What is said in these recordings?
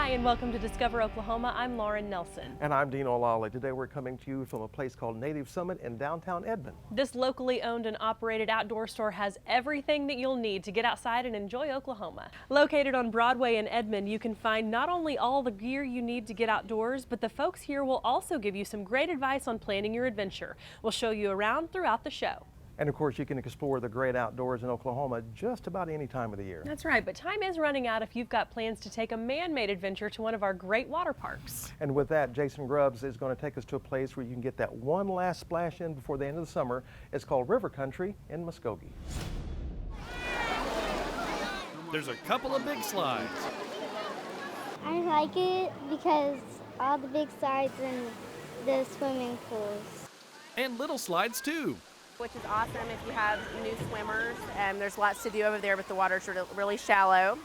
Hi, and welcome to Discover Oklahoma. I'm Lauren Nelson. And I'm Dean O'Lally. Today we're coming to you from a place called Native Summit in downtown Edmond. This locally owned and operated outdoor store has everything that you'll need to get outside and enjoy Oklahoma. Located on Broadway in Edmond, you can find not only all the gear you need to get outdoors, but the folks here will also give you some great advice on planning your adventure. We'll show you around throughout the show. And of course, you can explore the great outdoors in Oklahoma just about any time of the year. That's right, but time is running out if you've got plans to take a man-made adventure to one of our great water parks. And with that, Jason Grubbs is going to take us to a place where you can get that one last splash in before the end of the summer. It's called River Country in Muskogee. There's a couple of big slides. I like it because all the big slides and the swimming pools. And little slides too. Which is awesome if you have new swimmers. There's lots to do over there, but the water's really shallow.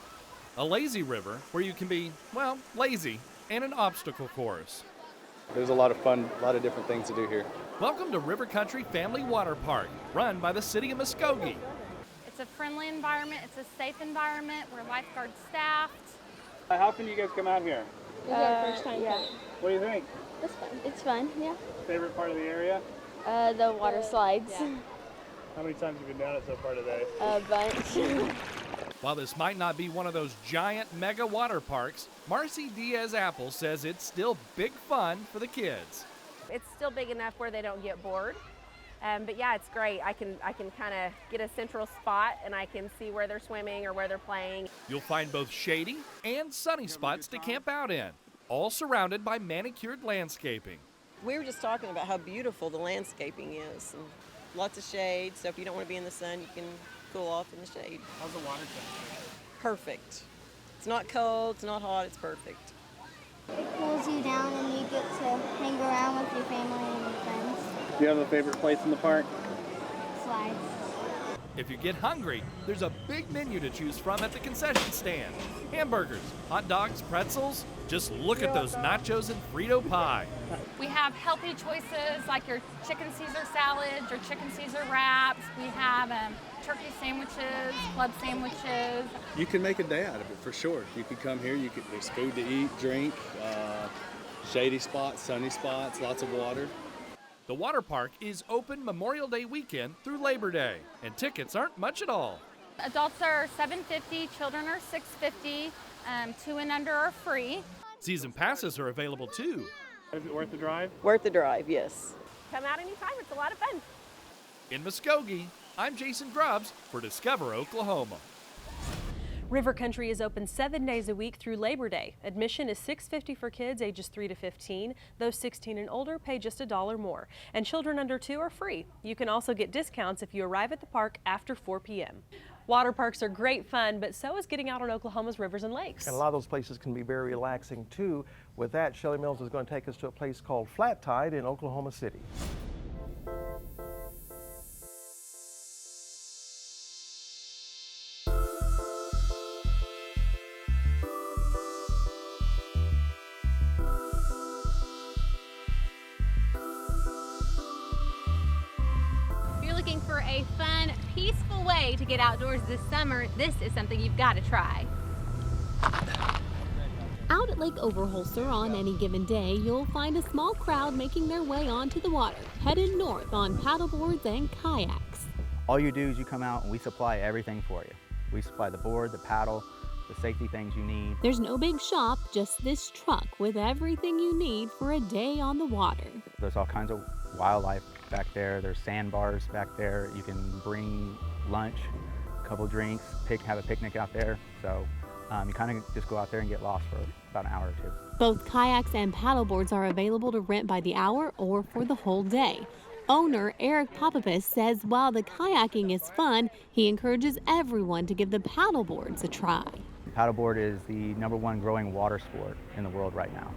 A lazy river where you can be, well, lazy, and an obstacle course. There's a lot of fun, a lot of different things to do here. Welcome to River Country Family Water Park, run by the City of Muskogee. It's a friendly environment, it's a safe environment, we're lifeguard staffed. How often do you guys come out here? This is our first time. Yeah. What do you think? It's fun. It's fun, yeah. Favorite part of the area? The water slides. Yeah. How many times have you been down it so far today? A bunch. While this might not be one of those giant mega water parks, Marcy Diaz-Apple says it's still big fun for the kids. It's still big enough where they don't get bored. But yeah, it's great. I can kind of get a central spot and I can see where they're swimming or where they're playing. You'll find both shady and sunny spots to camp out in, all surrounded by manicured landscaping. We were just talking about how beautiful the landscaping is. And lots of shade, so if you don't want to be in the sun, you can cool off in the shade. How's the water temperature? Perfect. It's not cold, it's not hot, it's perfect. It cools you down and you get to hang around with your family and your friends. Do you have a favorite place in the park? Slides. If you get hungry, there's a big menu to choose from at the concession stand. Hamburgers, hot dogs, pretzels. Just look at those nachos and Frito pie. We have healthy choices like your chicken Caesar salads, your chicken Caesar wraps. We have turkey sandwiches, club sandwiches. You can make a day out of it for sure. You can come here, there's food to eat, drink, shady spots, sunny spots, lots of water. The water park is open Memorial Day weekend through Labor Day, and tickets aren't much at all. Adults are $7.50, children are $6.50, 2 and under are free. Season passes are available too. Is it worth the drive? Worth the drive, yes. Come out anytime, it's a lot of fun. In Muskogee, I'm Jason Grubbs for Discover Oklahoma. River Country is open 7 days a week through Labor Day. Admission is $6.50 for kids ages 3 to 15. Those 16 and older pay just $1 more. And children under 2 are free. You can also get discounts if you arrive at the park after 4 p.m. Water parks are great fun, but so is getting out on Oklahoma's rivers and lakes. And a lot of those places can be very relaxing too. With that, Shelley Mills is going to take us to a place called Flat Tide in Oklahoma City. Looking for a fun, peaceful way to get outdoors this summer, this is something you've got to try. Out at Lake Overholser on any given day, you'll find a small crowd making their way onto the water, headed north on paddleboards and kayaks. All you do is you come out and we supply everything for you. We supply the board, the paddle, the safety things you need. There's no big shop, just this truck with everything you need for a day on the water. There's all kinds of wildlife back there. There's sandbars back there. You can bring lunch, a couple drinks, have a picnic out there. So you kind of just go out there and get lost for about an hour or two. Both kayaks and paddleboards are available to rent by the hour or for the whole day. Owner Eric Papapis says while the kayaking is fun, he encourages everyone to give the paddleboards a try. Paddleboard is the #1 growing water sport in the world right now.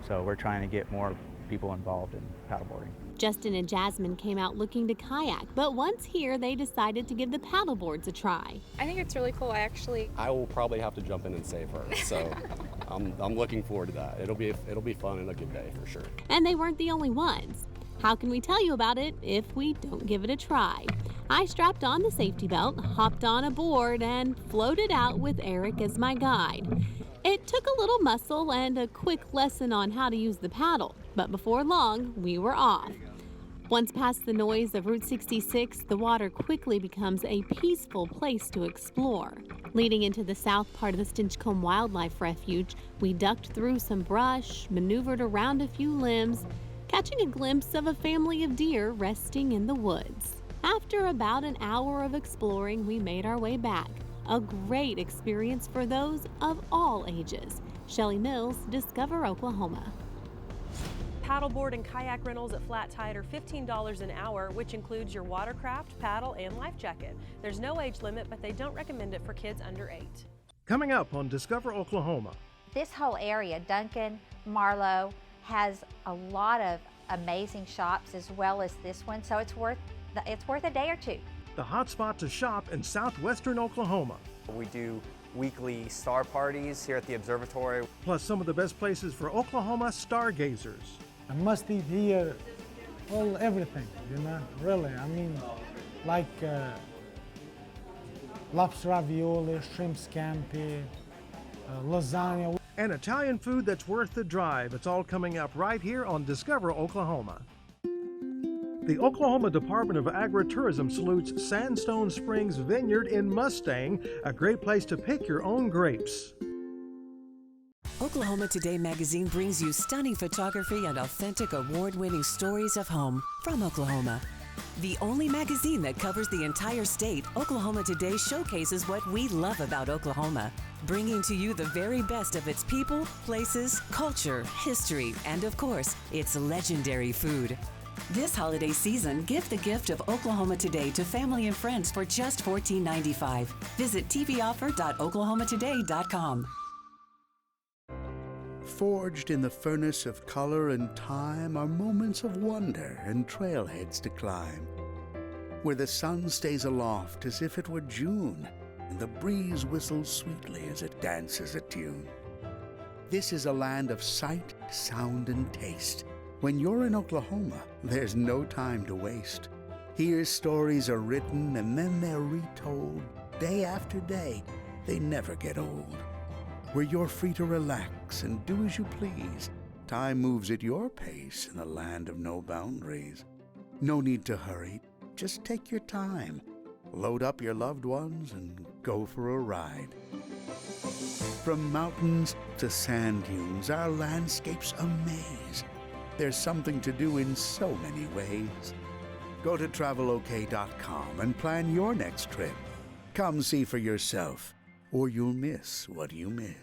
So we're trying to get more people involved in paddleboarding. Justin and Jasmine came out looking to kayak, but once here, they decided to give the paddleboards a try. I think it's really cool, actually. I will probably have to jump in and save her, so I'm looking forward to that. It'll be fun and a good day for sure. And they weren't the only ones. How can we tell you about it if we don't give it a try? I strapped on the safety belt, hopped on a board, and floated out with Eric as my guide. It took a little muscle and a quick lesson on how to use the paddle, but before long, we were off. Once past the noise of Route 66, the water quickly becomes a peaceful place to explore. Leading into the south part of the Stinchcombe Wildlife Refuge, we ducked through some brush, maneuvered around a few limbs, catching a glimpse of a family of deer resting in the woods. After about an hour of exploring, we made our way back. A great experience for those of all ages. Shelley Mills, Discover Oklahoma. Paddleboard and kayak rentals at Flat Tide are $15 an hour, which includes your watercraft, paddle, and life jacket. There's no age limit, but they don't recommend it for kids under 8. Coming up on Discover Oklahoma. This whole area, Duncan, Marlow, has a lot of amazing shops as well as this one, so it's worth a day or two. The hot spot to shop in southwestern Oklahoma. We do weekly star parties here at the observatory. Plus some of the best places for Oklahoma stargazers. I must eat here, well, everything, you know, really. I mean, like lobster ravioli, shrimp scampi, lasagna. And Italian food that's worth the drive. It's all coming up right here on Discover Oklahoma. The Oklahoma Department of Agritourism salutes Sandstone Springs Vineyard in Mustang, a great place to pick your own grapes. Oklahoma Today magazine brings you stunning photography and authentic award-winning stories of home from Oklahoma. The only magazine that covers the entire state, Oklahoma Today showcases what we love about Oklahoma, bringing to you the very best of its people, places, culture, history, and of course, its legendary food. This holiday season, give the gift of Oklahoma Today to family and friends for just $14.95. Visit tvoffer.oklahomatoday.com. Forged in the furnace of color and time are moments of wonder and trailheads to climb, where the sun stays aloft as if it were June, and the breeze whistles sweetly as it dances a tune. This is a land of sight, sound, and taste. When you're in Oklahoma, there's no time to waste. Here stories are written and then they're retold. Day after day, they never get old. Where you're free to relax and do as you please. Time moves at your pace in a land of no boundaries. No need to hurry, just take your time. Load up your loved ones and go for a ride. From mountains to sand dunes, our landscapes amaze. There's something to do in so many ways. Go to travelok.com and plan your next trip. Come see for yourself, or you'll miss what you miss.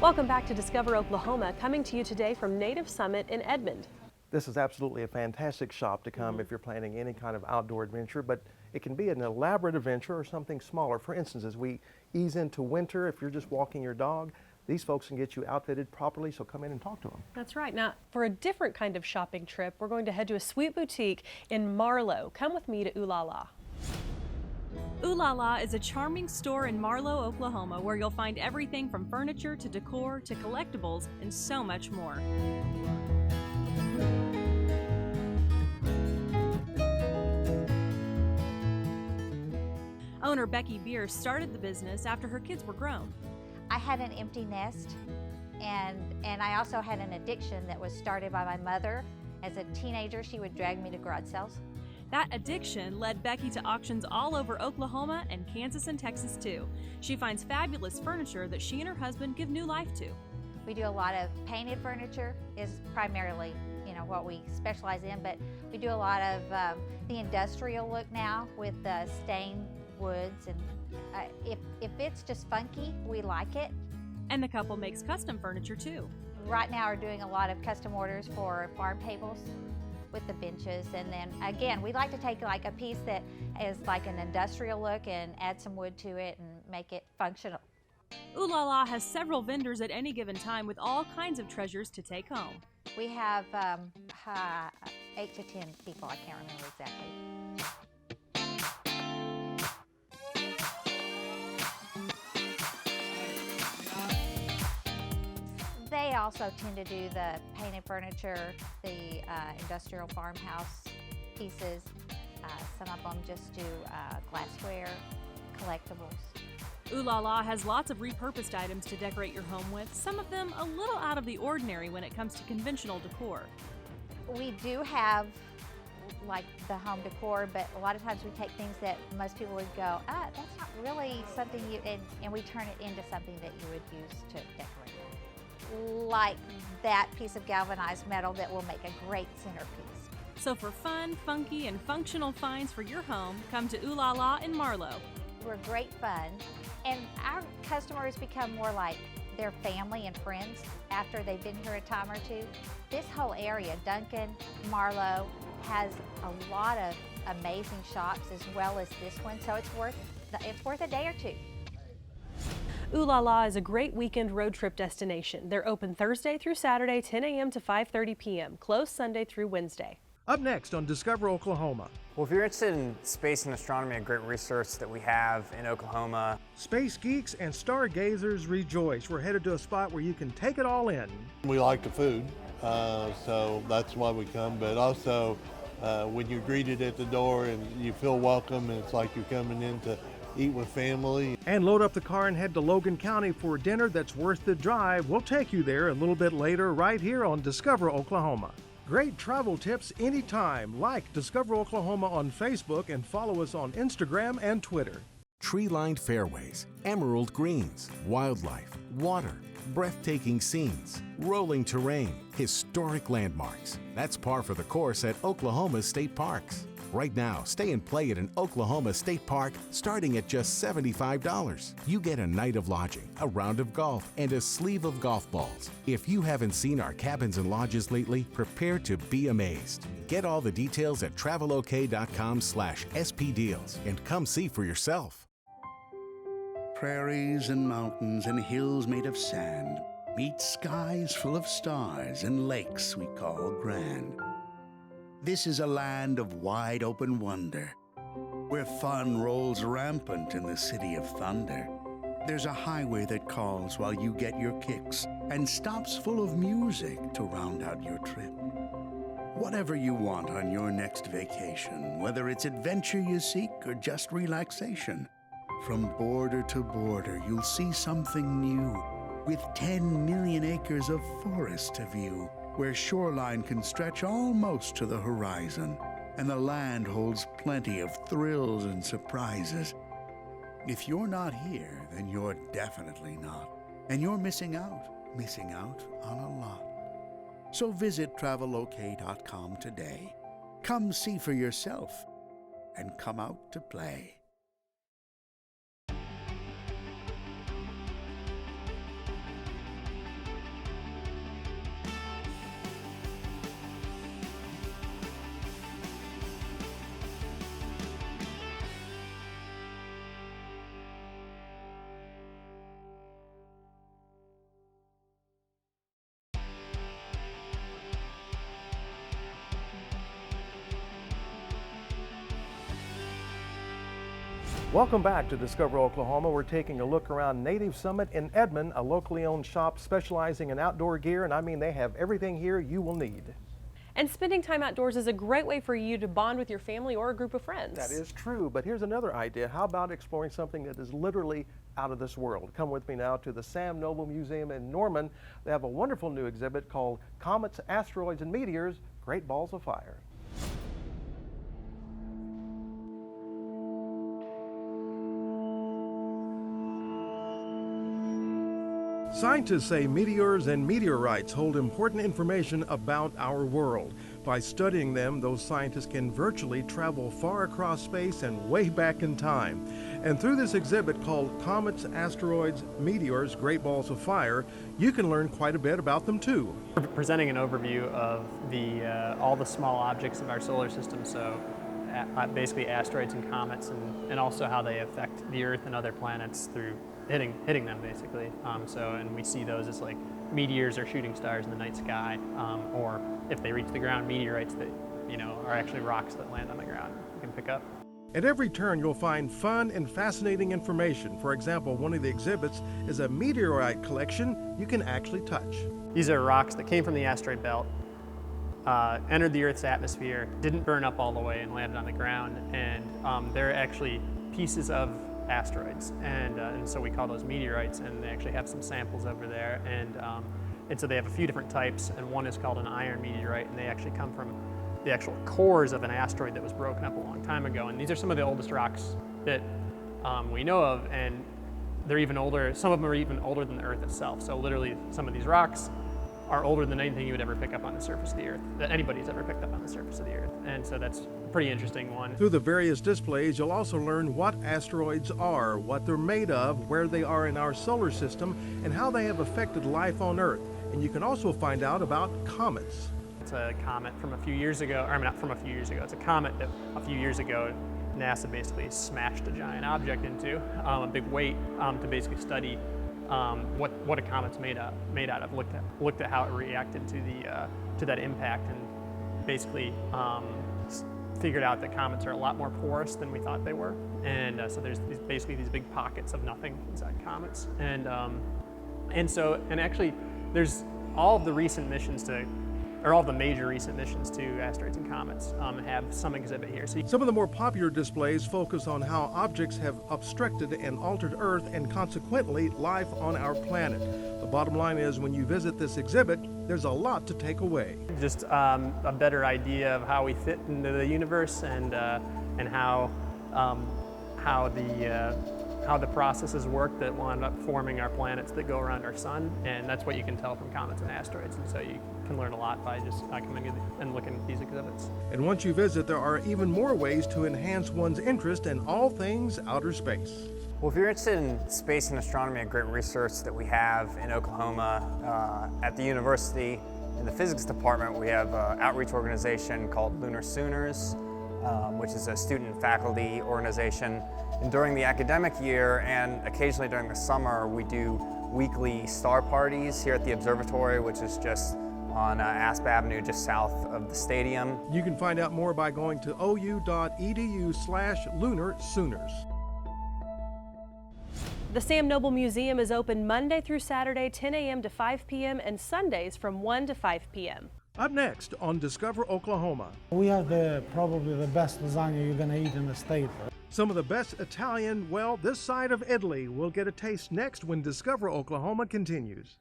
Welcome back to Discover Oklahoma, coming to you today from Native Summit in Edmond. This is absolutely a fantastic shop to come if you're planning any kind of outdoor adventure, but it can be an elaborate adventure or something smaller. For instance, as we ease into winter, if you're just walking your dog, these folks can get you outfitted properly, so come in and talk to them. That's right. Now, for a different kind of shopping trip, we're going to head to a sweet boutique in Marlow. Come with me to Ooh La La. Ooh La La is a charming store in Marlow, Oklahoma, where you'll find everything from furniture to decor to collectibles and so much more. Owner Becky Beer started the business after her kids were grown. I had an empty nest, and I also had an addiction that was started by my mother. As a teenager, she would drag me to garage sales. That addiction led Becky to auctions all over Oklahoma and Kansas and Texas too. She finds fabulous furniture that she and her husband give new life to. We do a lot of painted furniture, is primarily what we specialize in, but we do a lot of the industrial look now with stained woods, and if it's just funky, we like it. And the couple makes custom furniture too. Right now we're doing a lot of custom orders for farm tables with the benches, and then again we like to take like a piece that is like an industrial look and add some wood to it and make it functional. Ooh La La has several vendors at any given time with all kinds of treasures to take home. We have 8 to 10 people, I can't remember exactly. They also tend to do the painted furniture, the industrial farmhouse pieces. Some of them just do glassware, collectibles. Ooh La La has lots of repurposed items to decorate your home with, some of them a little out of the ordinary when it comes to conventional decor. We do have like the home decor, but a lot of times we take things that most people would go, that's not really something you, and we turn it into something that you would use to decorate. Like that piece of galvanized metal that will make a great centerpiece. So for fun, funky, and functional finds for your home, come to Ooh La La in Marlow. We're great fun, and our customers become more like their family and friends after they've been here a time or two. This whole area, Duncan, Marlow, has a lot of amazing shops as well as this one, so it's worth a day or two. Ooh La La is a great weekend road trip destination. They're open Thursday through Saturday, 10 a.m. to 5:30 p.m., closed Sunday through Wednesday. Up next on Discover Oklahoma. Well, if you're interested in space and astronomy, a great resource that we have in Oklahoma. Space geeks and stargazers rejoice. We're headed to a spot where you can take it all in. We like the food, so that's why we come, but also when you're greeted at the door and you feel welcome and it's like you're coming in to eat with family. And load up the car and head to Logan County for dinner that's worth the drive. We'll take you there a little bit later right here on Discover Oklahoma. Great travel tips anytime. Like Discover Oklahoma on Facebook and follow us on Instagram and Twitter. Tree-lined fairways, emerald greens, wildlife, water, breathtaking scenes, rolling terrain, historic landmarks. That's par for the course at Oklahoma State Parks. Right now, stay and play at an Oklahoma State Park starting at just $75. You get a night of lodging, a round of golf, and a sleeve of golf balls. If you haven't seen our cabins and lodges lately, prepare to be amazed. Get all the details at travelok.com/spdeals and come see for yourself. Prairies and mountains and hills made of sand meet skies full of stars and lakes we call grand. This is a land of wide open wonder, where fun rolls rampant in the city of thunder. There's a highway that calls while you get your kicks and stops full of music to round out your trip. Whatever you want on your next vacation, whether it's adventure you seek or just relaxation, from border to border you'll see something new with 10 million acres of forest to view, where shoreline can stretch almost to the horizon, and the land holds plenty of thrills and surprises. If you're not here, then you're definitely not, and you're missing out on a lot. So visit travelok.com today. Come see for yourself, and come out to play. Welcome back to Discover Oklahoma. We're taking a look around Native Summit in Edmond, a locally owned shop specializing in outdoor gear, and I mean they have everything here you will need. And spending time outdoors is a great way for you to bond with your family or a group of friends. That is true, but here's another idea. How about exploring something that is literally out of this world? Come with me now to the Sam Noble Museum in Norman. They have a wonderful new exhibit called Comets, Asteroids and Meteors, Great Balls of Fire. Scientists say meteors and meteorites hold important information about our world. By studying them, those scientists can virtually travel far across space and way back in time. And through this exhibit called Comets, Asteroids, Meteors, Great Balls of Fire, you can learn quite a bit about them too. We're presenting an overview of all the small objects of our solar system. So basically asteroids and comets, and also how they affect the Earth and other planets through hitting them, basically. And we see those as like meteors or shooting stars in the night sky, or if they reach the ground, meteorites that are actually rocks that land on the ground you can pick up. At every turn, you'll find fun and fascinating information. For example, one of the exhibits is a meteorite collection you can actually touch. These are rocks that came from the asteroid belt, entered the Earth's atmosphere, didn't burn up all the way and landed on the ground, and they're actually pieces of asteroids, and so we call those meteorites, and they actually have some samples over there, and so they have a few different types, and one is called an iron meteorite, and they actually come from the actual cores of an asteroid that was broken up a long time ago, and these are some of the oldest rocks that we know of, and they're even older. Some of them are even older than the Earth itself. So literally, some of these rocks are older than anything you would ever pick up on the surface of the Earth, that anybody's ever picked up on the surface of the Earth. And so that's a pretty interesting one. Through the various displays, you'll also learn what asteroids are, what they're made of, where they are in our solar system, and how they have affected life on Earth. And you can also find out about comets. It's a comet from a few years ago, or I mean, not from a few years ago, it's a comet that a few years ago NASA basically smashed a giant object into, a big weight, to basically study what a comet's made out of. Looked at how it reacted to that impact, and basically figured out that comets are a lot more porous than we thought they were. And so there's basically these big pockets of nothing inside comets, and actually there's all of the recent missions all the major recent missions to asteroids and comets have some exhibit here. So some of the more popular displays focus on how objects have obstructed and altered Earth and consequently life on our planet. The bottom line is, when you visit this exhibit, there's a lot to take away. Just a better idea of how we fit into the universe, and how the processes work that will end up forming our planets that go around our sun, and that's what you can tell from comets and asteroids, and so you can learn a lot by just coming in and looking at these exhibits. And once you visit, there are even more ways to enhance one's interest in all things outer space. Well, if you're interested in space and astronomy, a great research that we have in Oklahoma at the university, in the physics department, we have an outreach organization called Lunar Sooners, which is a student and faculty organization. And during the academic year and occasionally during the summer, we do weekly star parties here at the observatory, which is just on Asp Avenue, just south of the stadium. You can find out more by going to ou.edu/lunarsooners. The Sam Noble Museum is open Monday through Saturday, 10 a.m. to 5 p.m. and Sundays from 1 to 5 p.m. Up next on Discover Oklahoma. We have probably the best lasagna you're going to eat in the state. Some of the best Italian, well, this side of Italy. We'll get a taste next when Discover Oklahoma continues.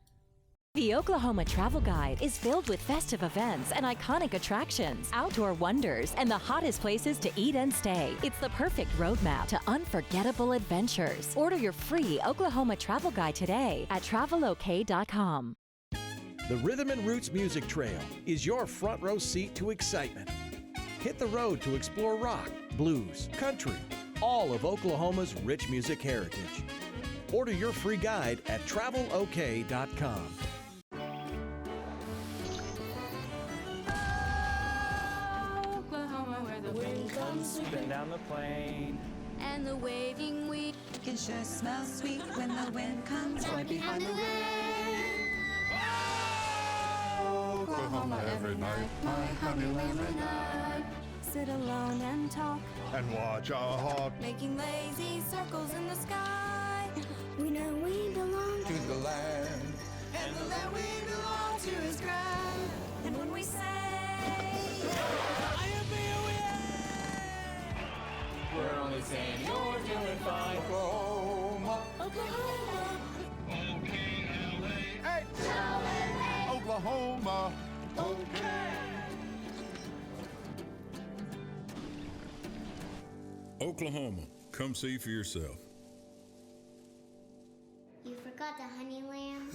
The Oklahoma Travel Guide is filled with festive events and iconic attractions, outdoor wonders, and the hottest places to eat and stay. It's the perfect roadmap to unforgettable adventures. Order your free Oklahoma Travel Guide today at travelok.com. The Rhythm and Roots Music Trail is your front row seat to excitement. Hit the road to explore rock, blues, country, all of Oklahoma's rich music heritage. Order your free guide at travelok.com. Oklahoma, where the wind comes sweeping down the plain, and the waving wheat can sure smell sweet when the wind comes right behind the rain. Oklahoma, every night, my honey lamb and I sit alone and talk and watch a hawk making lazy circles in the sky. We know we belong to the land, and the land we belong to is grand. And when we say, we're only saying you're doing fine. Oklahoma, Oklahoma, Oklahoma, Oklahoma, Oklahoma, come see for yourself. You forgot the honey lamb?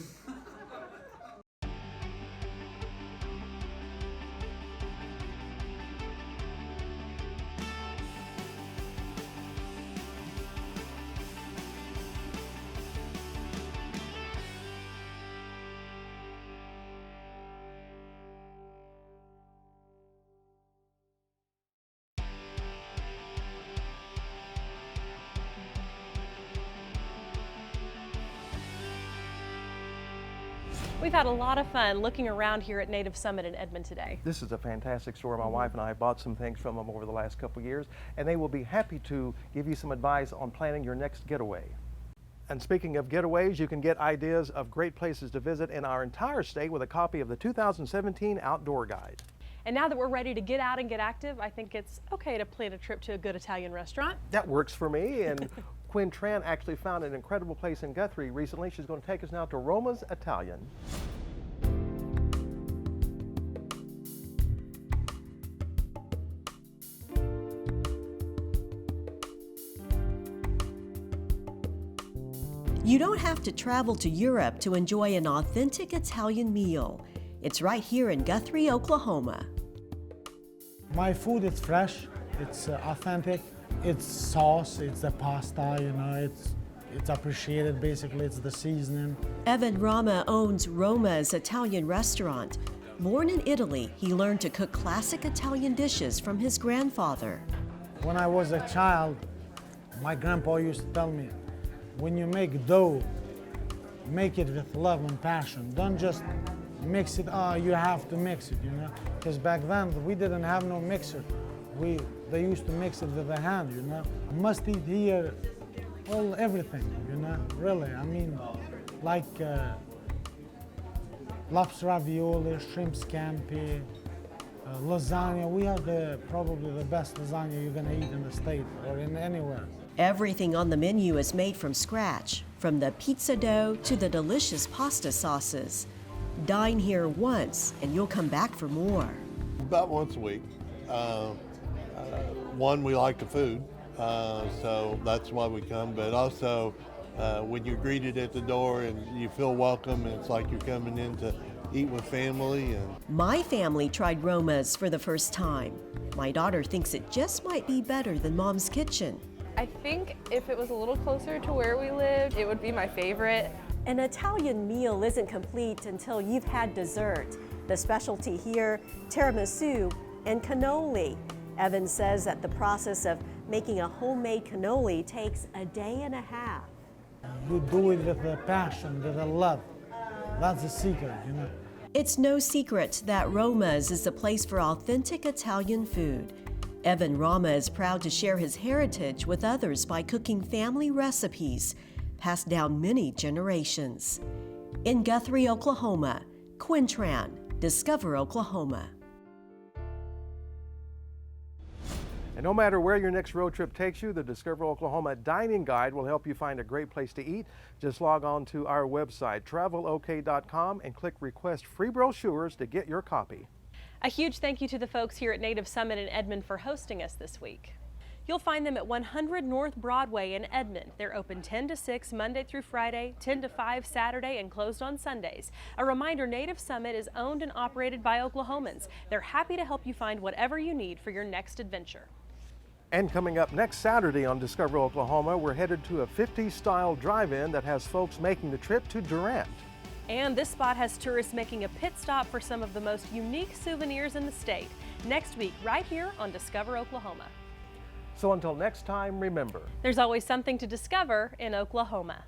We've had a lot of fun looking around here at Native Summit in Edmond today. This is a fantastic store. My wife and I have bought some things from them over the last couple of years, and they will be happy to give you some advice on planning your next getaway. And speaking of getaways, you can get ideas of great places to visit in our entire state with a copy of the 2017 Outdoor Guide. And now that we're ready to get out and get active, I think it's okay to plan a trip to a good Italian restaurant. That works for me. And Quinn Tran actually found an incredible place in Guthrie recently. She's going to take us now to Roma's Italian. You don't have to travel to Europe to enjoy an authentic Italian meal. It's right here in Guthrie, Oklahoma. My food is fresh, it's authentic, it's sauce, it's the pasta, you know, it's appreciated basically, it's the seasoning. Evan Rama owns Roma's Italian restaurant. Born in Italy, he learned to cook classic Italian dishes from his grandfather. When I was a child, my grandpa used to tell me, when you make dough, make it with love and passion. Don't just mix it, you have to mix it, you know? Because back then, we didn't have no mixer. They used to mix it with the hand, you know? Must eat here, everything, you know, really. I mean, like lobster ravioli, shrimp scampi, lasagna. We have probably the best lasagna you're gonna eat in the state or in anywhere. Everything on the menu is made from scratch, from the pizza dough to the delicious pasta sauces. Dine here once and you'll come back for more. About once a week. One, we like the food, so that's why we come, but also when you're greeted at the door and you feel welcome, it's like you're coming in to eat with family. And my family tried Roma's for the first time. My daughter thinks it just might be better than Mom's Kitchen. I think if it was a little closer to where we lived, it would be my favorite. An Italian meal isn't complete until you've had dessert. The specialty here, tiramisu and cannoli. Evan says that the process of making a homemade cannoli takes a day and a half. You do it with a passion, with a love. That's the secret, you know. It's no secret that Roma's is a place for authentic Italian food. Evan Rama is proud to share his heritage with others by cooking family recipes passed down many generations. In Guthrie, Oklahoma, Quinn Tran, Discover Oklahoma. And no matter where your next road trip takes you, the Discover Oklahoma Dining Guide will help you find a great place to eat. Just log on to our website, travelok.com, and click Request Free Brochures to get your copy. A huge thank you to the folks here at Native Summit in Edmond for hosting us this week. You'll find them at 100 North Broadway in Edmond. They're open 10 to 6 Monday through Friday, 10 to 5 Saturday, and closed on Sundays. A reminder, Native Summit is owned and operated by Oklahomans. They're happy to help you find whatever you need for your next adventure. And coming up next Saturday on Discover Oklahoma, we're headed to a 50s style drive-in that has folks making the trip to Durant. And this spot has tourists making a pit stop for some of the most unique souvenirs in the state. Next week, right here on Discover Oklahoma. So until next time, remember, there's always something to discover in Oklahoma.